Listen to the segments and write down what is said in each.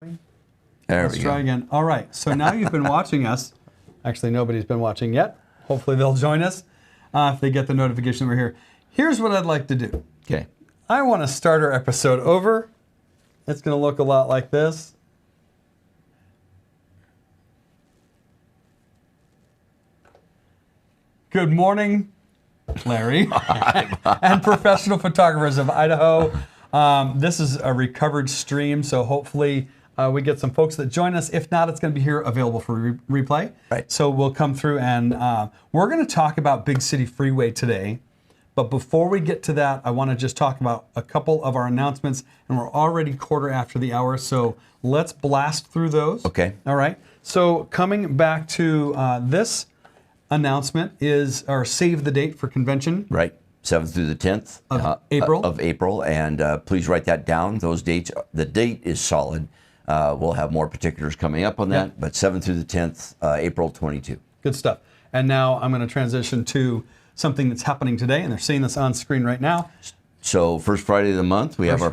Let's try again. All right, so now you've been watching us. Actually, nobody's been watching yet. Hopefully they'll join us if they get the notification we're here. Here's what I'd like to do. Okay. I want to start our episode over. It's going to look a lot like this. Good morning, Larry, and professional photographers of Idaho. This is a recovered stream, so hopefully we get some folks that join us. If not, it's going to be here available for replay. Right. So we'll come through and we're going to talk about Big City Freeway today. But before we get to that, I want to just talk about a couple of our announcements, and we're already quarter after the hour, so let's blast through those. Okay. All right. So coming back to this announcement is our save the date for convention. Right. 7th through the 10th of April. Of April, and please write that down. Those dates. The date is solid. We'll have more particulars coming up on that, but 7th through the 10th, April 22. Good stuff. And now I'm going to transition to something that's happening today, and they're seeing this on screen right now. So first Friday of the month, we have our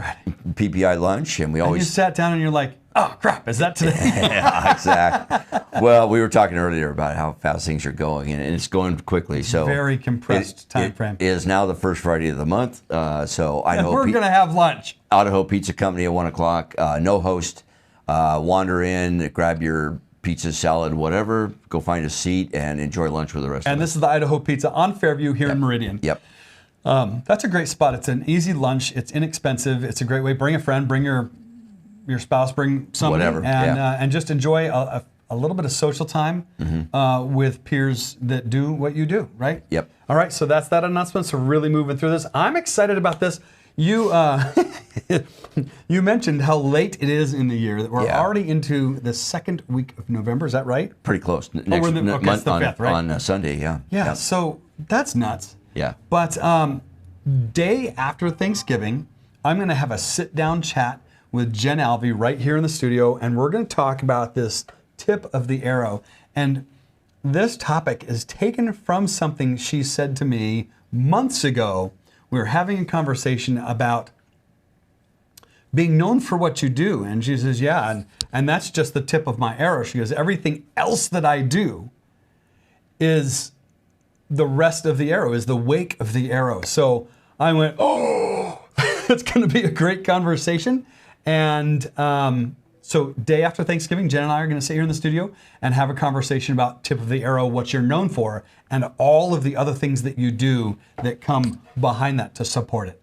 PPI lunch, and we always... And you sat down and you're like, oh, crap, is that today? Yeah, exactly. Well, we were talking earlier about how fast things are going, and it's going quickly. So very compressed time frame. It is now the first Friday of the month, so and we're going to have lunch. Idaho Pizza Company at 1 o'clock, no host. Wander in, grab your pizza, salad, whatever, go find a seat, and enjoy lunch with the rest of us. And this is the Idaho Pizza on Fairview here in Meridian. Yep. That's a great spot. It's an easy lunch. It's inexpensive. It's a great way. Bring a friend, bring your spouse, bring somebody, whatever, and just enjoy a little bit of social time with peers that do what you do, right? Yep. All right, so that's that announcement. So really moving through this. I'm excited about this. You you mentioned how late it is in the year, that we're already into the second week of November. Is that right? Pretty close. It's the 5th, right? On Sunday, yeah. Yeah, so that's nuts. Yeah. But day after Thanksgiving, I'm going to have a sit-down chat with Jen Alvey right here in the studio, and we're going to talk about this tip of the arrow. And this topic is taken from something she said to me months ago. We were having a conversation about being known for what you do. And she says, yeah, and that's just the tip of my arrow. She goes, everything else that I do is the rest of the arrow, is the wake of the arrow. So I went, oh, it's going to be a great conversation. And so day after Thanksgiving, Jen and I are going to sit here in the studio and have a conversation about tip of the arrow, what you're known for, and all of the other things that you do that come behind that to support it.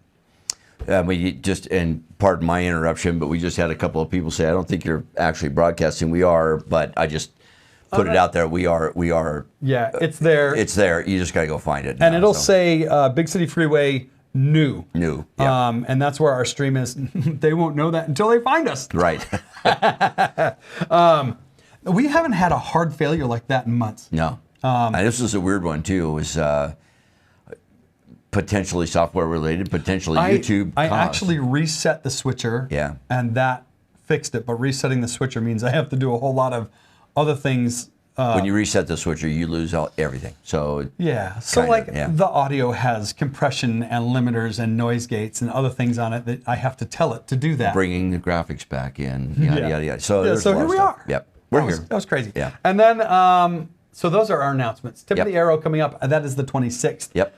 And pardon my interruption, but we just had a couple of people say, I don't think you're actually broadcasting. We are, but I just put it out there. We are. Yeah, it's there. It's there. You just got to go find it. And it'll say Big City Freeway New. Yeah. And that's where our stream is. They won't know that until they find us. Right. We haven't had a hard failure like that in months. No. And this was a weird one too. It was potentially software related, potentially YouTube. I actually reset the switcher. Yeah. And that fixed it. But resetting the switcher means I have to do a whole lot of other things. When you reset the switcher, you lose everything. So yeah. So the audio has compression and limiters and noise gates and other things on it that I have to tell it to do that. Bringing the graphics back in, yada yada. So here we are. Yep. We're here. That was crazy. Yeah. And then so those are our announcements. Tip of the arrow coming up. That is the 26th. Yep.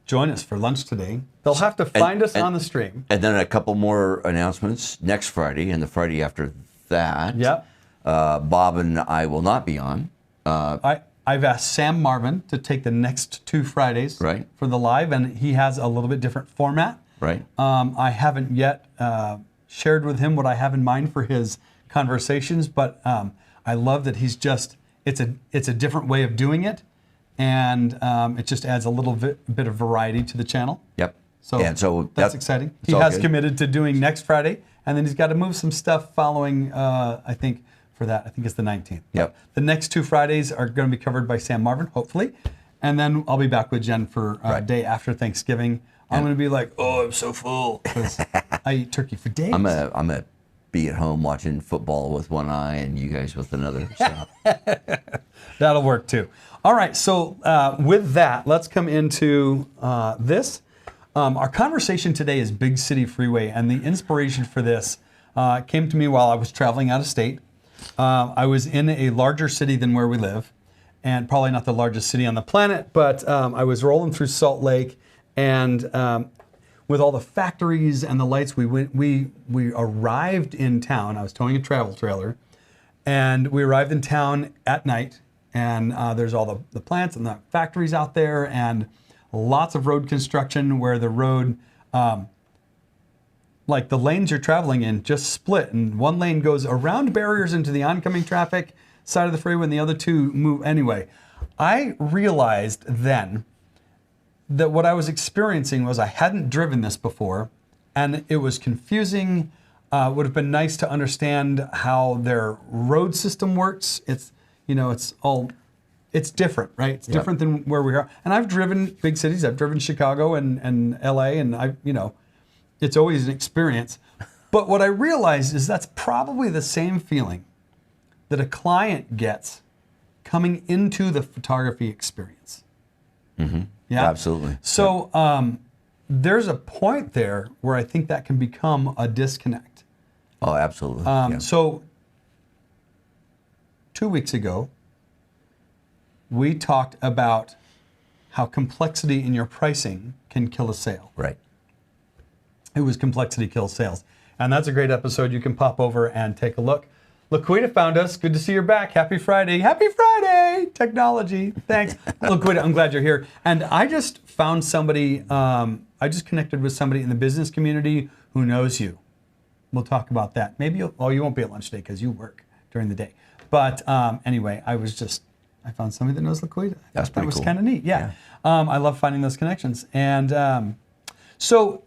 Join us for lunch today. They'll have to find us on the stream. And then a couple more announcements next Friday and the Friday after that. Yep. Bob and I will not be on. I've asked Sam Marvin to take the next 2 Fridays for the live, and he has a little bit different format. Right. I haven't yet shared with him what I have in mind for his conversations, but I love that he's just, it's a different way of doing it, and it just adds a little bit of variety to the channel. Yep. So that's exciting. He has committed to doing next Friday, and then he's got to move some stuff following, I think it's the 19th. Yep. The next 2 Fridays are going to be covered by Sam Marvin, hopefully, and then I'll be back with Jen for day after Thanksgiving. I'm going to be like, oh, I'm so full, because I eat turkey for days. I'm gonna be at home watching football with one eye and you guys with another. So. That'll work too. All right, so with that, let's come into this. Our conversation today is Big City Freeway, and the inspiration for this came to me while I was traveling out of state. I was in a larger city than where we live, and probably not the largest city on the planet, but I was rolling through Salt Lake, and with all the factories and the lights, we arrived in town. I was towing a travel trailer, and we arrived in town at night, and there's all the plants and the factories out there, and lots of road construction where the road, like the lanes you're traveling in, just split, and one lane goes around barriers into the oncoming traffic side of the freeway, and the other two move anyway. I realized then that what I was experiencing was I hadn't driven this before, and it was confusing. Would have been nice to understand how their road system works. It's different, right? It's different than where we are. And I've driven big cities. I've driven Chicago and LA, and it's always an experience. But what I realized is that's probably the same feeling that a client gets coming into the photography experience. Mm-hmm. Yeah, absolutely. So there's a point there where I think that can become a disconnect. Oh, absolutely. So 2 weeks ago, we talked about how complexity in your pricing can kill a sale. Right. It was Complexity Kills Sales. And that's a great episode. You can pop over and take a look. Laquita found us. Good to see you're back. Happy Friday. Happy Friday! Technology. Thanks. Laquita, I'm glad you're here. And I just found somebody, I just connected with somebody in the business community who knows you. We'll talk about that. Maybe you won't be at lunch today because you work during the day. But anyway, I found somebody that knows Laquita. That's pretty cool. That was kind of neat. Yeah. I love finding those connections. And so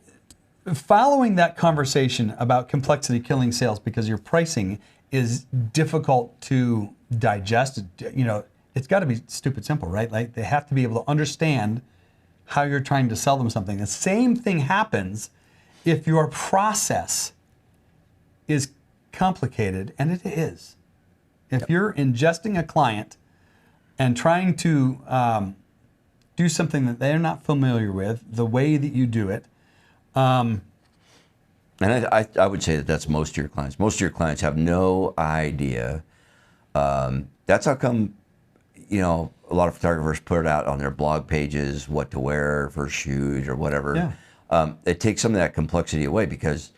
following that conversation about complexity killing sales because your pricing is difficult to digest, it's got to be stupid simple, right? Like they have to be able to understand how you're trying to sell them something. The same thing happens if your process is complicated, and it is. If you're ingesting a client and trying to do something that they're not familiar with, the way that you do it. And I would say that that's most of your clients. Most of your clients have no idea. That's how come, a lot of photographers put it out on their blog pages, what to wear for a shoot or whatever. Yeah. It takes some of that complexity away because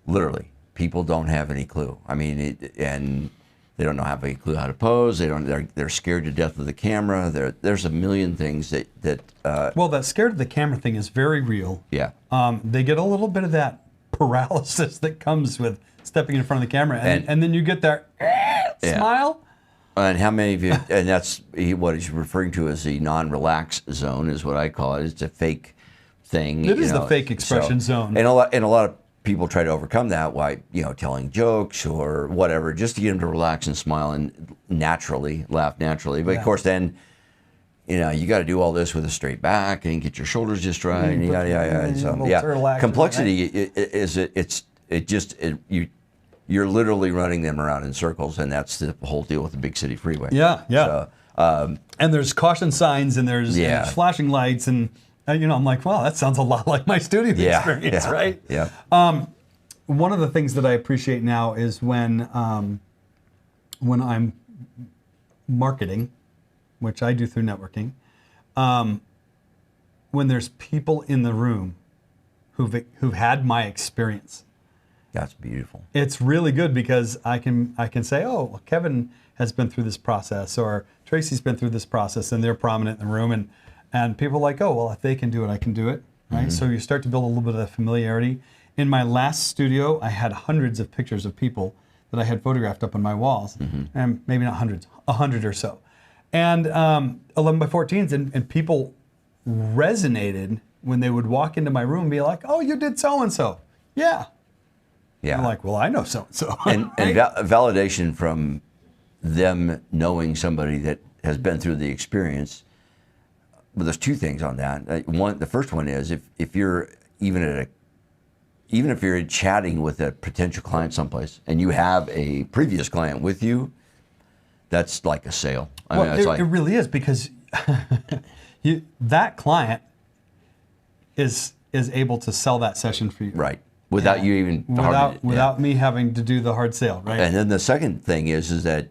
literally people don't have any clue. I mean, and they don't have any clue how to pose. They're scared to death of the camera. There's a million things that. Well, that scared of the camera thing is very real. Yeah. They get a little bit of that paralysis that comes with stepping in front of the camera, and then you get that smile. And how many of you? And that's what he's referring to as the non-relax zone, is what I call it. It's a fake thing. It is the fake expression zone. And a lot of people try to overcome that by telling jokes or whatever, just to get them to relax and smile and laugh naturally. But of course, then you got to do all this with a straight back and get your shoulders just right. And So complexity you're literally running them around in circles, and that's the whole deal with the big city freeway. Yeah. So, and there's caution signs, and there's flashing lights, and I'm like, wow, that sounds a lot like my studio experience, right? Yeah. One of the things that I appreciate now is when I'm marketing, which I do through networking, when there's people in the room who've had my experience. That's beautiful. It's really good because I can say, oh, well, Kevin has been through this process, or Tracy's been through this process, and they're prominent in the room, and people are like, oh, well, if they can do it, I can do it, right? Mm-hmm. So you start to build a little bit of familiarity. In my last studio, I had hundreds of pictures of people that I had photographed up on my walls, and maybe not hundreds, 100 or so, and 11 by 14s, and people resonated when they would walk into my room and be like, oh, you did so-and-so. Yeah. I'm like, well, I know so-and-so. And validation from them knowing somebody that has been through the experience. Well, there's two things on that. The first one is if you're even if you're chatting with a potential client someplace and you have a previous client with you, that's like a sale. It really is, because that client is able to sell that session for you. Right. without you even without me having to do the hard sale, right? And then the second thing is that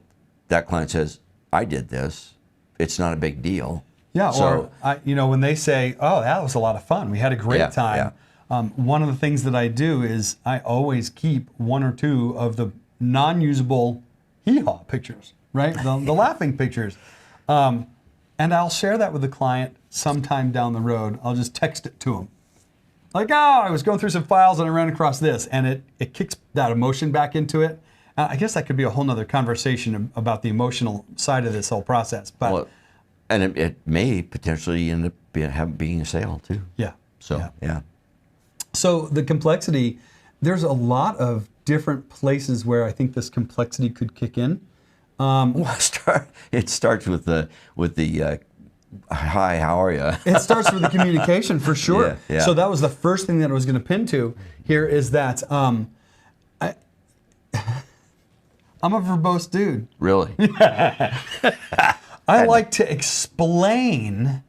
client says, I did this. It's not a big deal. Yeah, so, or when they say, "Oh, that was a lot of fun. We had a great time." Yeah. One of the things that I do is I always keep one or two of the non-usable hee-haw pictures, right? The laughing pictures, and I'll share that with the client sometime down the road. I'll just text it to them, like, "Oh, I was going through some files and I ran across this," and it kicks that emotion back into it. I guess that could be a whole nother conversation about the emotional side of this whole process, but. Well, and it may potentially end up being a sale too. Yeah. So, yeah. So the complexity, there's a lot of different places where I think this complexity could kick in. It starts with the hi, how are you? It starts with the communication for sure. Yeah. So that was the first thing that I was going to pin to here is that I'm a verbose dude. Really? I like to explain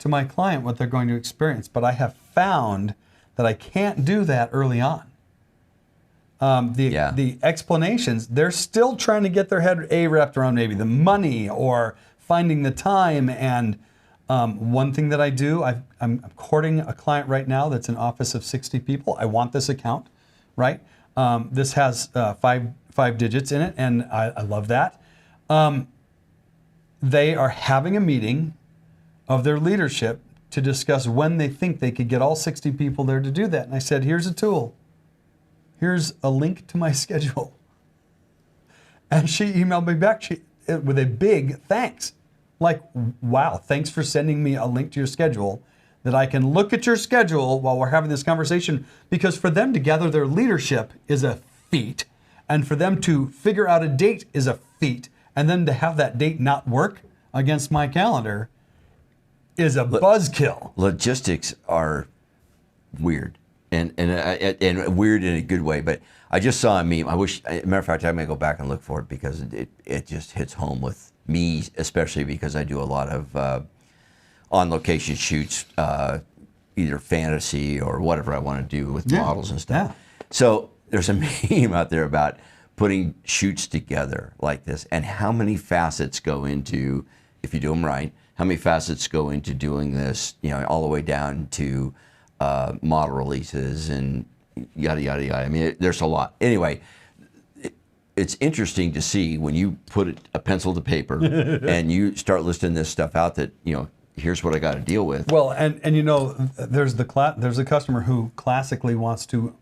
to my client what they're going to experience, but I have found that I can't do that early on. The explanations, they're still trying to get their head wrapped around maybe the money or finding the time. And one thing that I do, I'm courting a client right now that's an office of 60 people. I want this account, right? This has five digits in it, and I love that. They are having a meeting of their leadership to discuss when they think they could get all 60 people there to do that. And I said, here's a tool. Here's a link to my schedule. And she emailed me back with a big thanks. Like, wow, thanks for sending me a link to your schedule that I can look at your schedule while we're having this conversation. Because for them to gather their leadership is a feat. And for them to figure out a date is a feat. And then to have that date not work against my calendar is a buzzkill. Logistics are weird, and weird in a good way. But I just saw a meme. Matter of fact, I'm gonna go back and look for it because it just hits home with me, especially because I do a lot of on location shoots, either fantasy or whatever I want to do with models and stuff. Yeah. So there's a meme out there about putting shoots together like this, and how many facets go into, if you do them right, how many facets go into doing this, all the way down to model releases and yada, yada, yada. I mean, there's a lot. Anyway, it's interesting to see when you put a pencil to paper and you start listing this stuff out that, here's what I got to deal with. Well, and there's a customer who classically wants to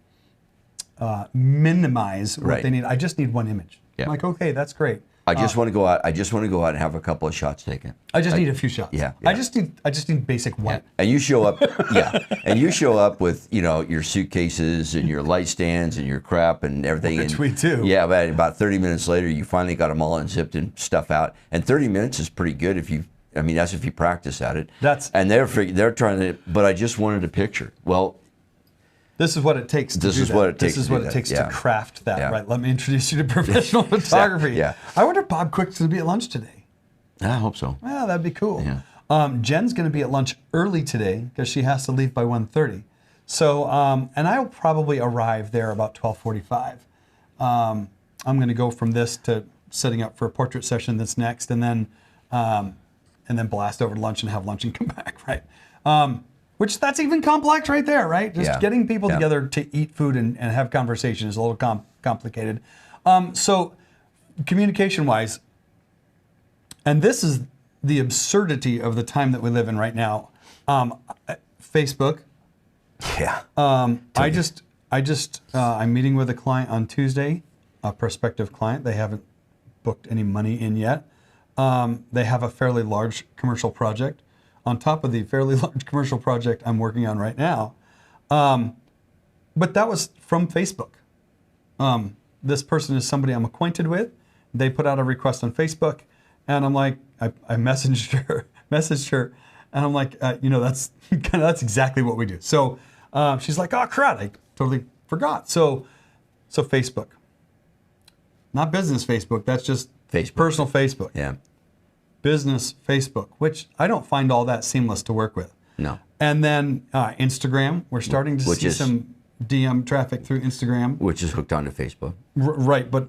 minimize what they need. I just need one image. Yeah. I'm like, okay, that's great. I just want to go out. I just want to go out and have a couple of shots taken. I just need a few shots. Yeah. I just need basic one. Yeah. And you show up. And you show up with your suitcases and your light stands and your crap and everything. Which we do. Yeah, but about 30 minutes later, you finally got them all unzipped and stuff out. And 30 minutes is pretty good that's if you practice at it. And they're trying to. But I just wanted a picture. Well. This is what it takes to do that. This is what it takes to craft that, right? Let me introduce you to professional photography. Yeah. I wonder if Bob Quick's going to be at lunch today. I hope so. Yeah, that'd be cool. Yeah. Jen's going to be at lunch early today because she has to leave by 1:30. So, and I'll probably arrive there about 12:45. I'm going to go from this to setting up for a portrait session that's next, and then blast over to lunch and have lunch and come back, right? Which that's even complex right there, right? Just getting people together to eat food and have conversation is a little complicated. So communication-wise, and this is the absurdity of the time that we live in right now. Facebook. Yeah. I'm meeting with a client on Tuesday, a prospective client. They haven't booked any money in yet. They have a fairly large commercial project on top of the fairly large commercial project I'm working on right now. But that was from Facebook. This person is somebody I'm acquainted with. They put out a request on Facebook, and I'm like, I messaged her, and I'm like, that's exactly what we do. So she's like, oh crap, I totally forgot. So Facebook, not business Facebook. That's just Facebook. Personal Facebook. Yeah. Business Facebook, which I don't find all that seamless to work with. No. And then Instagram, we're starting to see some DM traffic through Instagram. Which is hooked onto Facebook. Right, but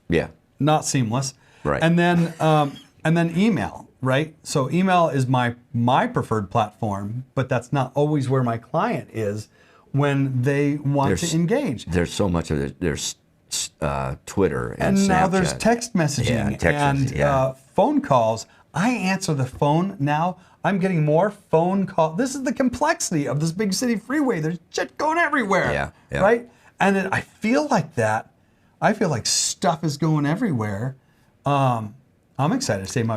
Yeah. not seamless. Right. And then email, right? So email is my preferred platform, but that's not always where my client is when they want to engage. There's so much of it. There's Twitter and Snapchat. Now there's text messaging and phone calls. I answer the phone now. I'm getting more phone calls. This is the complexity of this big city freeway. There's shit going everywhere. Yeah. Right? And then I feel like that. I feel like stuff is going everywhere. I'm excited to say my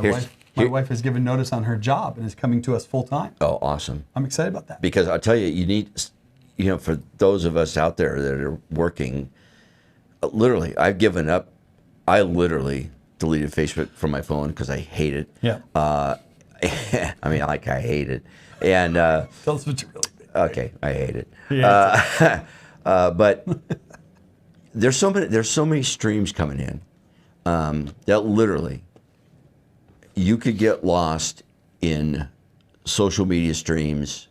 wife has given notice on her job and is coming to us full time. Oh, awesome. I'm excited about that. Because I'll tell you, you need, for those of us out there that are working, literally, I've given up. I literally deleted Facebook from my phone because I hate it. Yeah. I mean, I hate it. And tell us what you really think. Okay, I hate it. Yeah. But there's so many streams coming in that literally you could get lost in social media streams,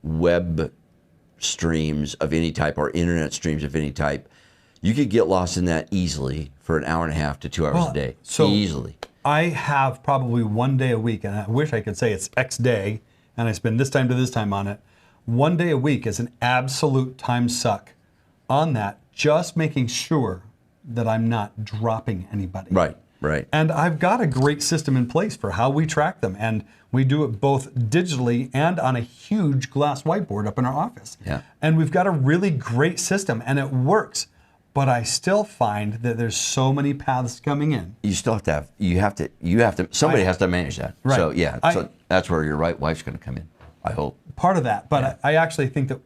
web streams of any type, or internet streams of any type. You could get lost in that easily for an hour and a half to 2 hours a day. So easily. I have probably 1 day a week, and I wish I could say it's X day, and I spend this time to this time on it. 1 day a week is an absolute time suck on that, just making sure that I'm not dropping anybody. Right. And I've got a great system in place for how we track them, and we do it both digitally and on a huge glass whiteboard up in our office. Yeah. And we've got a really great system, and it works. But I still find that there's so many paths coming in. You still have to have, somebody has to manage that. Right. So so that's where your right wife's going to come in, I hope. Part of that, but I actually think that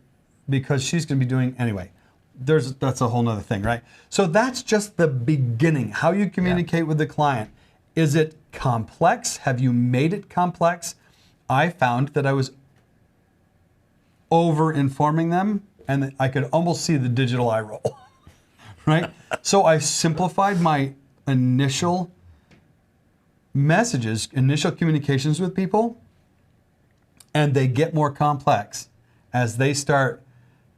because she's going to be doing, anyway, that's a whole nother thing, right? So that's just the beginning, how you communicate with the client. Is it complex? Have you made it complex? I found that I was over-informing them, and I could almost see the digital eye roll. Right? So I simplified my initial messages, initial communications with people, and they get more complex as they start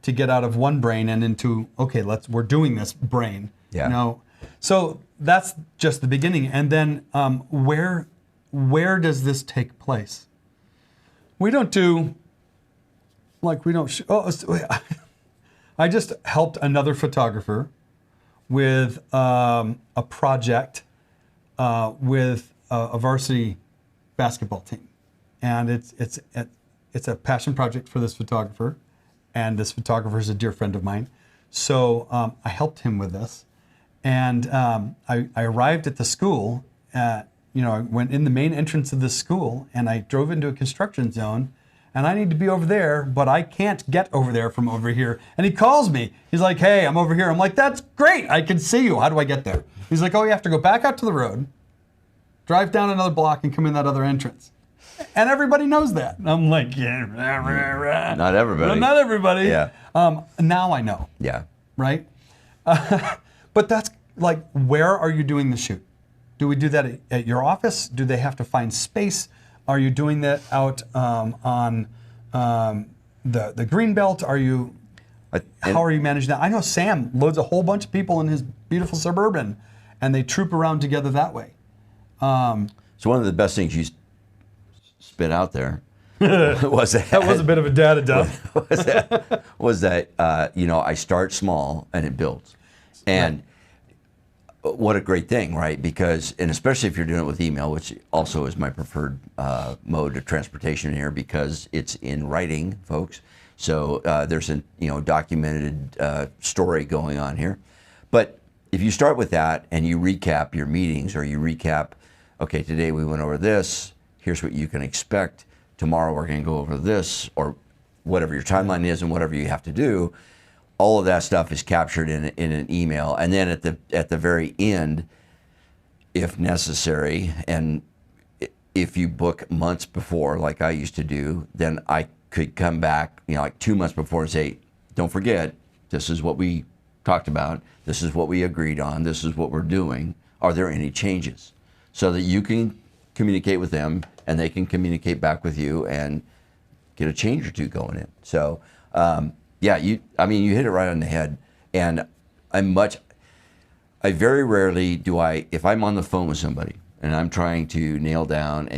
to get out of one brain and into, okay, we're doing this brain. Yeah. So that's just the beginning. And then where does this take place? We don't do, I just helped another photographer with a project with a varsity basketball team, and it's a passion project for this photographer, and this photographer is a dear friend of mine. So I helped him with this, and I arrived at the school. I went in the main entrance of the school, and I drove into a construction zone. And I need to be over there, but I can't get over there from over here. And he calls me. He's like, hey, I'm over here. I'm like, that's great. I can see you. How do I get there? He's like, oh, you have to go back out to the road, drive down another block, and come in that other entrance. And everybody knows that. And I'm like, yeah. Not everybody. Well, not everybody. Yeah. Now I know. Yeah. Right? But that's like, where are you doing the shoot? Do we do that at your office? Do they have to find space? Are you doing that out on the Greenbelt? How are you managing that? I know Sam loads a whole bunch of people in his beautiful Suburban, and they troop around together that way. So one of the best things you spit out there was that. That was a bit of a data dump. was that I start small and it builds. And what a great thing, right? Because, and especially if you're doing it with email, which also is my preferred mode of transportation here, because it's in writing, folks. So there's a documented story going on here. But if you start with that and you recap your meetings, or you recap, okay, today we went over this, here's what you can expect. Tomorrow we're going to go over this, or whatever your timeline is and whatever you have to do. All of that stuff is captured in an email, and then at the very end, if necessary, and if you book months before, like I used to do, then I could come back, like 2 months before, and say, "Don't forget, this is what we talked about. This is what we agreed on. This is what we're doing. Are there any changes?" So that you can communicate with them, and they can communicate back with you, and get a change or two going in. So. Yeah, you hit it right on the head. And I very rarely if I'm on the phone with somebody and I'm trying to nail down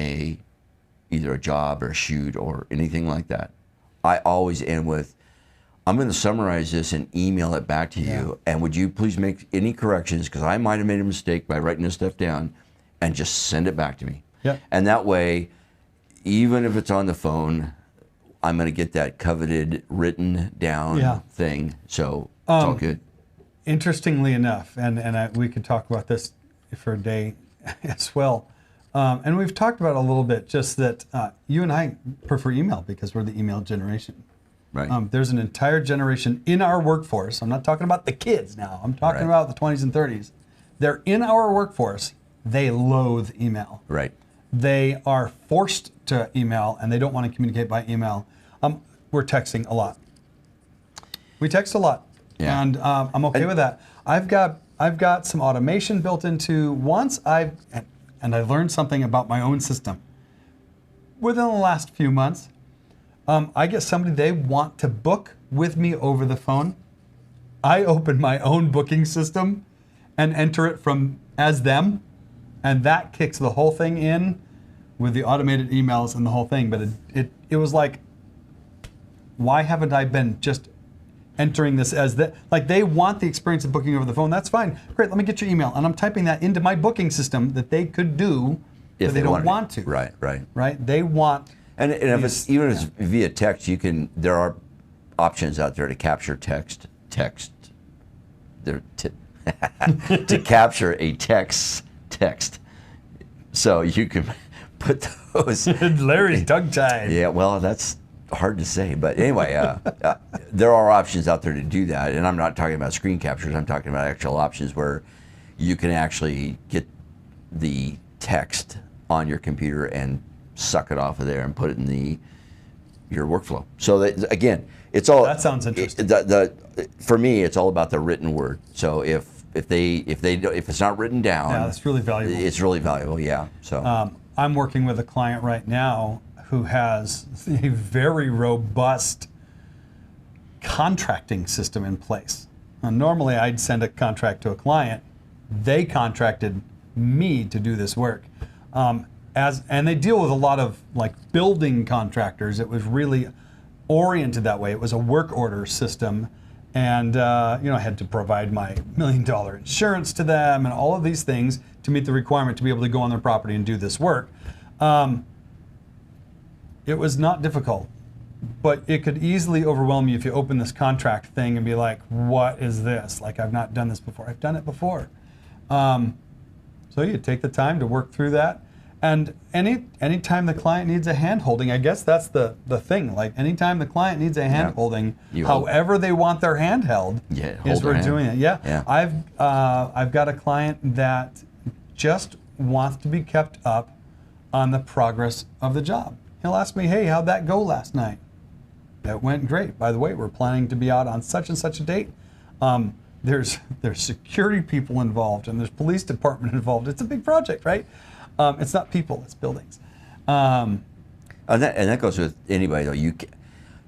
either a job or a shoot or anything like that, I always end with, I'm going to summarize this and email it back to you. And would you please make any corrections, because I might have made a mistake by writing this stuff down, and just send it back to me. Yeah. And that way, even if it's on the phone, I'm going to get that coveted written down thing. So it's all good. Interestingly enough, we could talk about this for a day as well. And we've talked about it a little bit, just that you and I prefer email because we're the email generation. Right. There's an entire generation in our workforce. I'm not talking about the kids now. I'm talking about the 20s and 30s. They're in our workforce. They loathe email. Right. They are forced to email, and they don't want to communicate by email. We're texting a lot. We text a lot, and I'm okay with that. I've got some automation built into I learned something about my own system within the last few months. I get somebody, they want to book with me over the phone. I open my own booking system and enter it as them, and that kicks the whole thing in with the automated emails and the whole thing. But it was like, why haven't I been just entering this as that? Like, they want the experience of booking over the phone. That's fine. Great, let me get your email. And I'm typing that into my booking system that they could do, but they don't want to. Right. Right? They want... And if it's via text, there are options out there to capture text. To capture a text. So you can put those. Larry's tongue-tied. Yeah, well, that's hard to say, but anyway, there are options out there to do that, and I'm not talking about screen captures. I'm talking about actual options where you can actually get the text on your computer and suck it off of there and put it in your workflow. So that, again, it's all. That sounds interesting. For me, it's all about the written word. So if it's not written down, that's really valuable. It's really valuable. Yeah. So I'm working with a client right now who has a very robust contracting system in place. Normally, I'd send a contract to a client. They contracted me to do this work. And they deal with a lot of like building contractors. It was really oriented that way. It was a work order system, and I had to provide my $1 million insurance to them and all of these things to meet the requirement to be able to go on their property and do this work. It was not difficult, but it could easily overwhelm you if you open this contract thing and be like, what is this? Like, I've not done this before. I've done it before. So you take the time to work through that. And anytime the client needs a hand-holding, I guess that's the thing. Like, anytime the client needs a hand-holding, however they want their hand held, is we're doing it. Yeah. I've got a client that just wants to be kept up on the progress of the job. He'll ask me, hey, how'd that go last night? That went great. By the way, we're planning to be out on such and such a date. There's security people involved, and there's police department involved. It's a big project, right? It's not people, it's buildings. And that goes with anybody, though.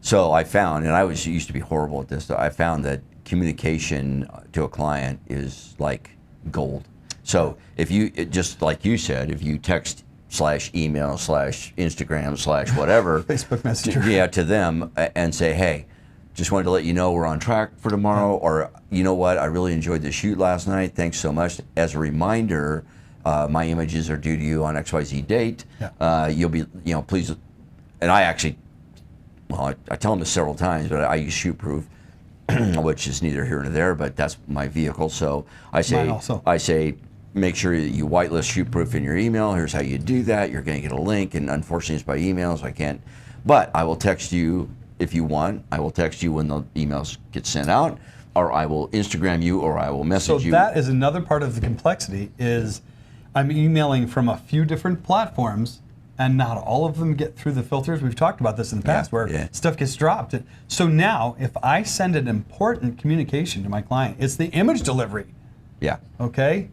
So I found, and I used to be horrible at this, I found that communication to a client is like gold. So if just like you said, if you text /email /Instagram /whatever Facebook Messenger, to them and say, hey, just wanted to let you know we're on track for tomorrow, or you know what, I really enjoyed the shoot last night, thanks so much. As a reminder, my images are due to you on XYZ date. You'll be, please. And I actually, I tell them this several times, but I use ShootProof, which is neither here nor there, but that's my vehicle. So I say, make sure that you whitelist ShootProof in your email. Here's how you do that. You're going to get a link, and unfortunately it's by email, so I can't. But I will text you if you want. I will text you when the emails get sent out, or I will Instagram you, or I will message you. So that is another part of the complexity is I'm emailing from a few different platforms, and not all of them get through the filters. We've talked about this in the past where stuff gets dropped. So now if I send an important communication to my client, it's the image delivery. Yeah. Okay?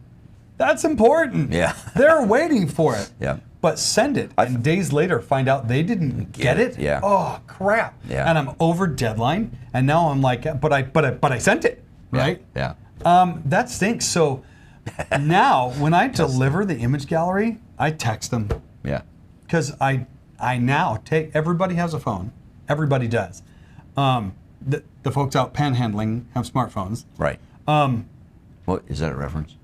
That's important. Yeah. They're waiting for it. Yeah. but send it, and days later find out they didn't get it. Yeah. Oh crap. Yeah. And I'm over deadline, and now I'm like, but I sent it, right? Yeah. That stinks. So now when I deliver the image gallery, I text them. Yeah. Because I now take, everybody has a phone. Everybody does. The folks out panhandling have smartphones. Right. Well, is that a reference?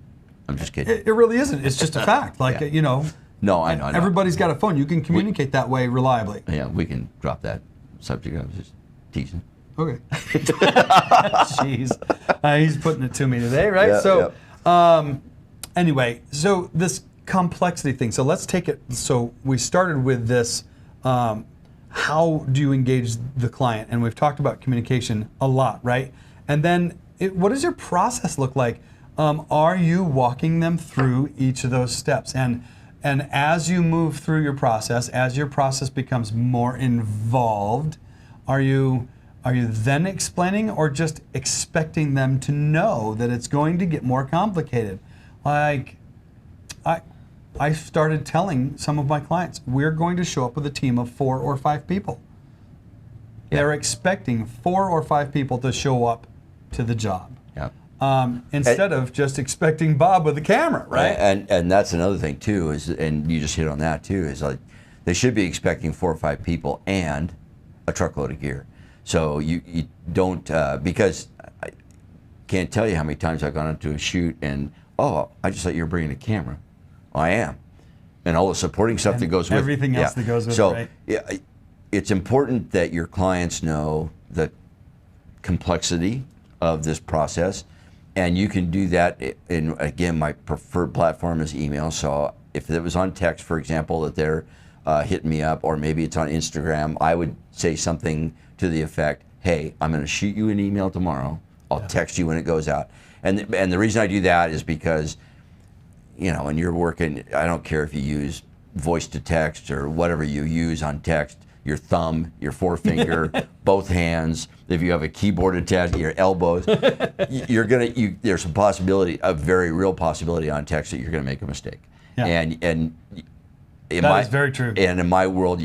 I'm just kidding. It really isn't. It's just a fact. Like, Yeah. you know. No, I know. Everybody's got a phone. You can communicate that way reliably. Yeah, we can drop that subject. I was just teasing. Okay. Jeez. He's putting it to me today, right? Yeah, so, anyway, so this complexity thing. So let's take it. So we started with this. How do you engage the client? And we've talked about communication a lot, right? And then what does your process look like? Are you walking them through each of those steps? And as you move through your process, as your process becomes more involved, are you then explaining or just expecting them to know that it's going to get more complicated? Like, I started telling some of my clients, we're going to show up with a team of 4 or 5 people. Yeah. They're expecting 4 or 5 people to show up to the job. Yeah. Instead of just expecting Bob with a camera, right? And that's another thing too, is, and you just hit on that too, is like they should be expecting 4 or 5 people and a truckload of gear. So you don't, because I can't tell you how many times I've gone into a shoot and, oh, I just thought you were bringing a camera. I am. And all the supporting stuff that goes with everything else that goes with it, right? Yeah, it's important that your clients know the complexity of this process, and you can do that in, again, my preferred platform is email. So if it was on text, for example, that they're hitting me up, or maybe it's on Instagram, I would say something to the effect, hey, I'm going to shoot you an email tomorrow. I'll text you when it goes out. And the reason I do that is because, you know, when you're working, I don't care if you use voice to text or whatever you use on text, your thumb, your forefinger, both hands, if you have a keyboard attached, your elbows, there's a possibility, a very real possibility on text that you're going to make a mistake. Yeah. And that is very true. And in my world,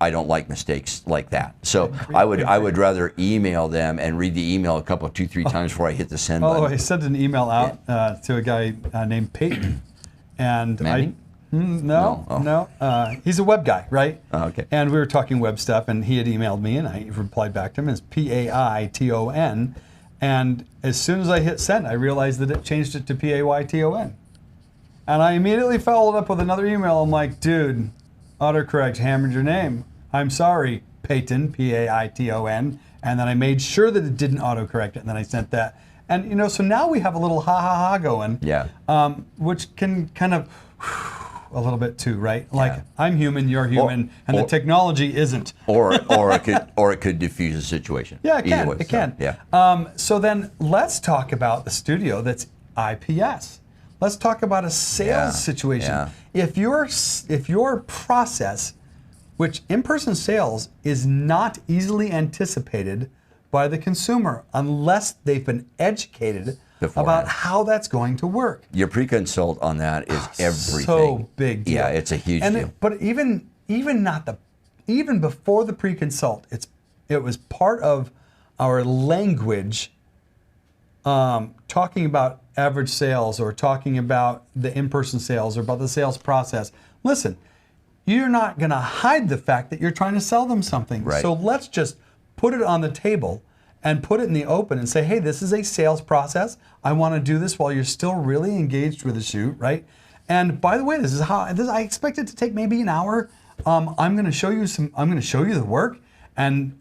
I don't like mistakes like that. So I would rather email them and read the email a couple, 2, 3 times before I hit the send button. I sent an email out to a guy named Peyton, and Manning? No. He's a web guy, right? Oh, okay. And we were talking web stuff, and he had emailed me, and I replied back to him as Paiton. And as soon as I hit send, I realized that it changed it to Payton. And I immediately followed up with another email. I'm like, dude, autocorrect hammered your name. I'm sorry, Peyton, Paiton. And then I made sure that it didn't autocorrect it, and then I sent that. And, you know, so now we have a little ha going. Yeah. Which can kind of a little bit too, right? Like, I'm human, you're human, and the technology isn't. Or it could diffuse a situation. Yeah, it can. Way, it can. Yeah. So then let's talk about the studio that's IPS. Let's talk about a sales situation. Yeah. If your process, which in-person sales is not easily anticipated by the consumer unless they've been educated about how that's going to work. Your pre-consult on that is everything. So big deal. Yeah, it's a huge deal. But even before the pre-consult, it was part of our language, talking about average sales or talking about the in-person sales or about the sales process. Listen, you're not going to hide the fact that you're trying to sell them something. Right. So let's just put it on the table and put it in the open and say, hey, this is a sales process. I want to do this while you're still really engaged with the shoot, right? And by the way, this is how I expect it to take maybe an hour. I'm going to show you the work, and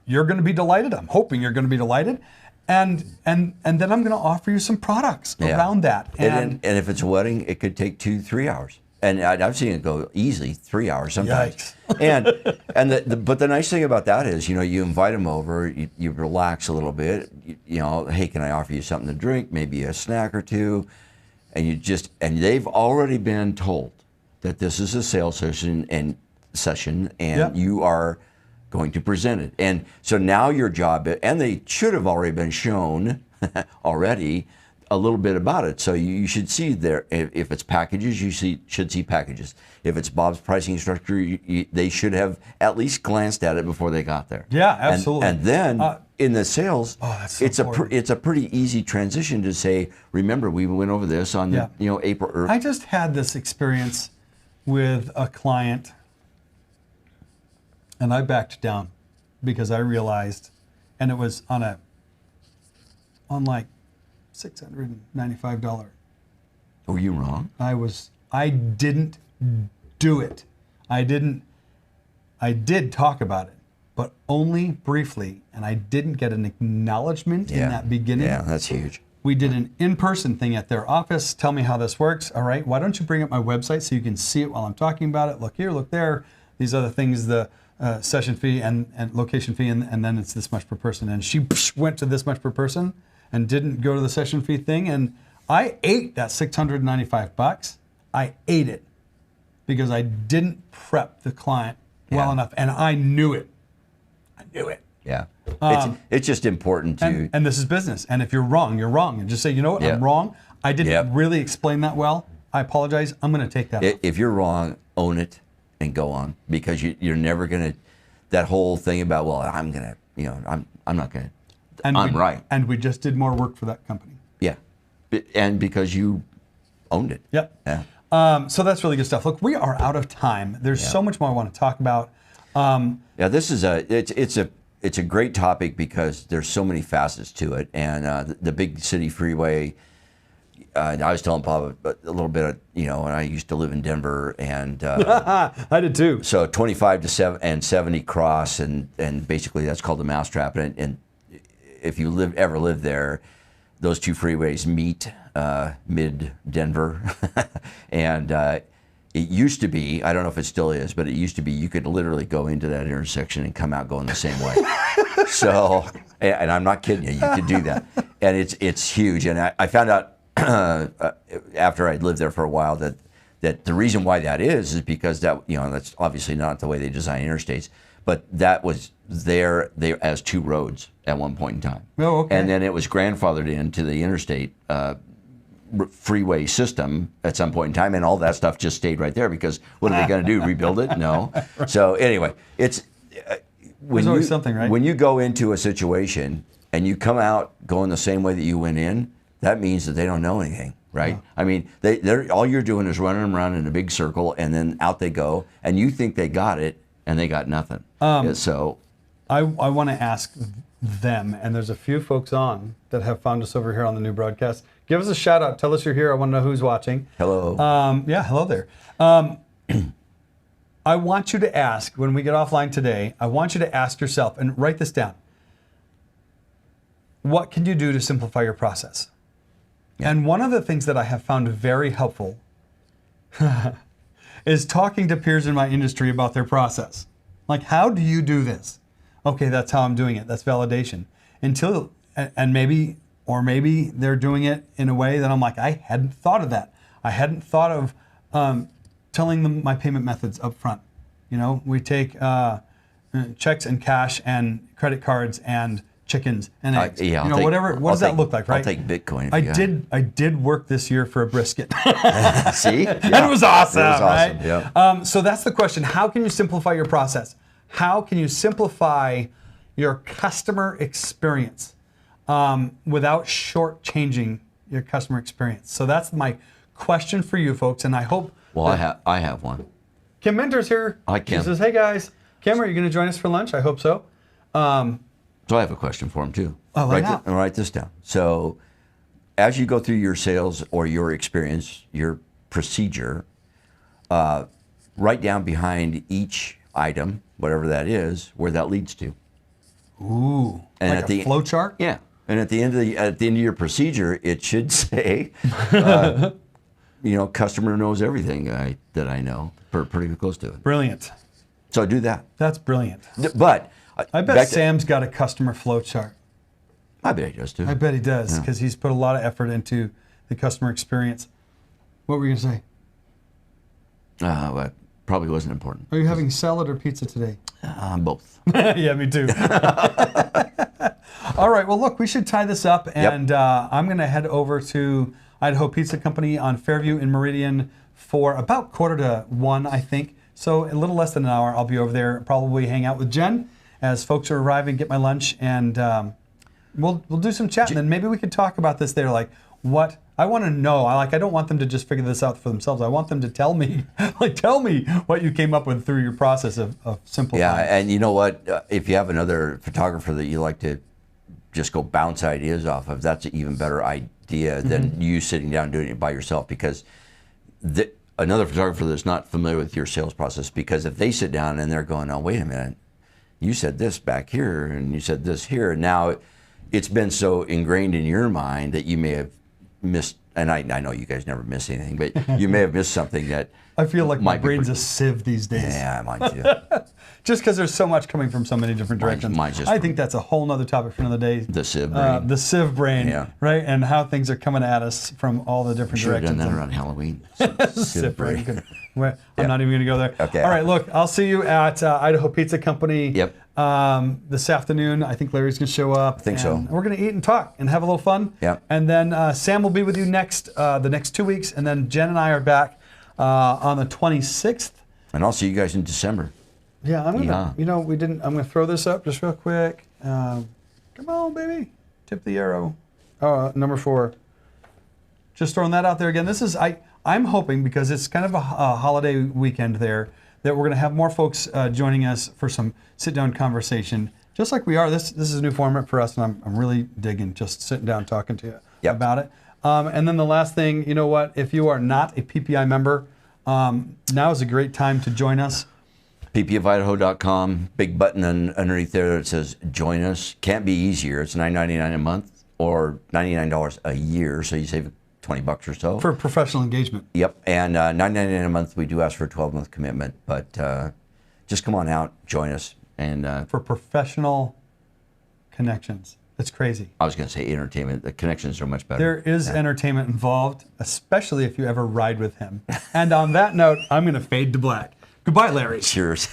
you're going to be delighted. I'm hoping you're going to be delighted. And then I'm going to offer you some products around that. And if it's a wedding, it could take 2-3 hours. And I've seen it go easily 3 hours sometimes. Yikes. But the nice thing about that is, you know, you invite them over, you relax a little bit. You know, hey, can I offer you something to drink? Maybe a snack or two, and they've already been told that this is a sales session, and you are going to present it. And so now your job, and they should have already been shown already a little bit about it. So you should see there, if it's packages, you should see packages. If it's Bob's pricing structure, they should have at least glanced at it before they got there. Yeah, absolutely. And then in the sales, that's so it's a pretty easy transition to say, remember, we went over this on the, April. I just had this experience with a client, and I backed down because I realized, and it was on like $695. Were you wrong? I didn't do it. I did talk about it, but only briefly, and I didn't get an acknowledgement in that beginning. Yeah, that's huge. We did an in-person thing at their office. Tell me how this works. All right, why don't you bring up my website so you can see it while I'm talking about it? Look here, look there. These other things, the session fee and location fee, and then it's this much per person. And she went to this much per person and didn't go to the session fee thing. And I ate that $695. I ate it because I didn't prep the client well enough, and I knew it. I knew it. Yeah. It's just important to... And this is business. And if you're wrong, you're wrong. And just say, you know what, I'm wrong. I didn't really explain that well. I apologize. I'm going to take that off. If you're wrong, own it and go on, because you're never going to... That whole thing about, well, I'm going to, I'm not going to... I'm right. And we just did more work for that company. Yeah. And because you owned it. Yep. Yeah. So that's really good stuff. Look, we are out of time. There's so much more I want to talk about. This is it's a great topic because there's so many facets to it. And the big city freeway, I was telling Bob a little bit, and I used to live in Denver, and I did too. So 25 to 70 cross, and basically that's called the mousetrap. And if you ever lived there, those two freeways meet mid Denver, and it used to be, I don't know if it still is, but it used to be you could literally go into that intersection and come out going the same way. So, and I'm not kidding you could do that, and it's huge. And I found out after I'd lived there for a while that the reason why that is because that's obviously not the way they design interstates, but that was there as two roads at one point in time. Oh, okay. And then it was grandfathered into the interstate freeway system at some point in time, and all that stuff just stayed right there because what are they going to do? Rebuild it? No. Right. So anyway, it's there's always something, right? When you go into a situation and you come out going the same way that you went in, that means that they don't know anything, right? No. I mean, they're all you're doing is running them around in a big circle, and then out they go, and you think they got it, and they got nothing. So I want to ask them, and there's a few folks on that have found us over here on the new broadcast. Give us a shout out. Tell us you're here. I want to know who's watching. Hello. Hello there. I want you to ask, when we get offline today, I want you to ask yourself, and write this down, what can you do to simplify your process? Yeah. And one of the things that I have found very helpful is talking to peers in my industry about their process. Like, how do you do this? Okay, that's how I'm doing it. That's validation. And maybe they're doing it in a way that I'm like, I hadn't thought of that. I hadn't thought of telling them my payment methods up front. We take checks and cash and credit cards and chickens and eggs. Whatever. What does that look like, right? I'll take Bitcoin. I did work this year for a brisket. See? Yeah. And it was awesome. It was awesome. Right? Yeah. So that's the question. How can you simplify your process? How can you simplify your customer experience without shortchanging your customer experience? So that's my question for you folks, and I hope. Well, I have one. Kim Minter's here. Hi, Kim. She says, "Hey guys, Kim, are you going to join us for lunch?" I hope so. So I have a question for him too. Oh, write this down. So, as you go through your sales or your experience, your procedure, write down behind each item, whatever that is, where that leads to. Ooh, and like a flow chart? Yeah. And at the end of your procedure, it should say, customer knows everything that I know, pretty close to it. Brilliant. So do that. That's brilliant. But I bet Sam's got a customer flow chart. I bet he does too. I bet he does, because he's put a lot of effort into the customer experience. What were you going to say? Well, probably wasn't important. Are you having salad or pizza today? Both. Yeah, me too. All right. Well, look, we should tie this up, and I'm going to head over to Idaho Pizza Company on Fairview in Meridian for about 1:45, I think. So a little less than an hour. I'll be over there, probably hang out with Jen as folks are arriving, get my lunch, and we'll do some chat. And then maybe we could talk about this there, like what I want to know. I don't want them to just figure this out for themselves. I want them to tell me, tell me what you came up with through your process of simplifying. Yeah, and you know what? If you have another photographer that you like to just go bounce ideas off of, that's an even better idea than you sitting down doing it by yourself, because another photographer that's not familiar with your sales process, because if they sit down and they're going, oh, wait a minute, you said this back here and you said this here, and now it's been so ingrained in your mind that you may have missed, and I know you guys never miss anything, but you may have missed something that I feel like my brain's a sieve these days. Yeah, mine too. Just because there's so much coming from so many different directions. I think that's a whole nother topic for another day. The sieve brain. The sieve brain, right? And how things are coming at us from all the different directions. Should have done that around Halloween. Sieve brain. I'm not even going to go there. Okay. All right, look, I'll see you at Idaho Pizza Company this afternoon. I think Larry's going to show up. I think so. We're going to eat and talk and have a little fun. Yep. And then Sam will be with you the next 2 weeks. And then Jen and I are back on the 26th. And I'll see you guys in December. Yeah, I'm gonna. I'm gonna throw this up just real quick. Come on, baby, tip the arrow. Number 4. Just throwing that out there again. This is I'm hoping, because it's kind of a holiday weekend there, that we're gonna have more folks joining us for some sit-down conversation, just like we are. This is a new format for us, and I'm really digging just sitting down talking to you about it. And then the last thing, you know what? If you are not a PPI member, now is a great time to join us. ppfidaho.com, big button underneath there that says join us. Can't be easier. It's $9.99 a month or $99 a year, so you save $20 or so. For professional engagement. Yep, and $9.99 a month. We do ask for a 12-month commitment, but just come on out, join us. And for professional connections. That's crazy. I was going to say entertainment. The connections are much better. There is entertainment involved, especially if you ever ride with him. And on that note, I'm going to fade to black. Goodbye, Larry. Cheers.